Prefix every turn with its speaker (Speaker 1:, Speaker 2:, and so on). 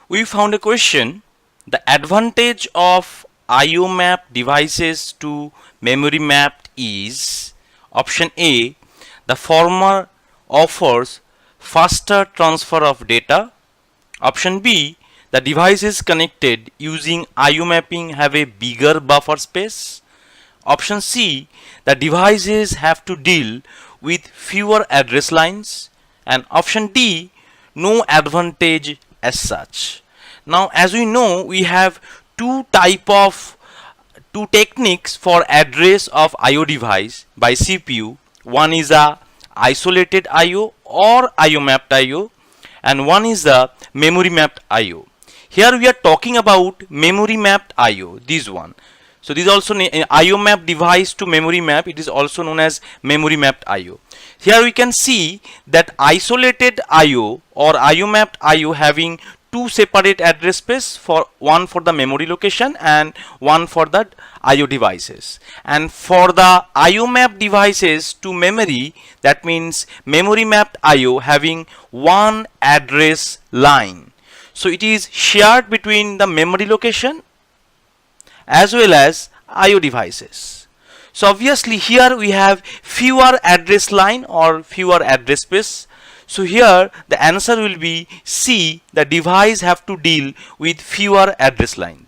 Speaker 1: We found a question. The advantage of IO map devices to memory mapped is option A. The former offers faster transfer of data. Option B. The devices connected using IO mapping have a bigger buffer space. Option C. The devices have to deal with fewer address lines. And option D. No advantage as such. Now, as we know, we have two techniques for address of IO device by CPU. One is a isolated IO or IO mapped IO, and one is the memory mapped IO. Here we are talking about memory mapped IO, this one. So this is also IO map device to memory map. It is also known as memory mapped IO. Here we can see that isolated IO or IO mapped IO having two separate address space, for one for the memory location and one for the IO devices. And for the IO map devices to memory, that means memory mapped IO having one address line. So it is shared between the memory location as well as IO devices. So obviously here we have fewer address line or fewer address space. So here the answer will be C. The device have to deal with fewer address line.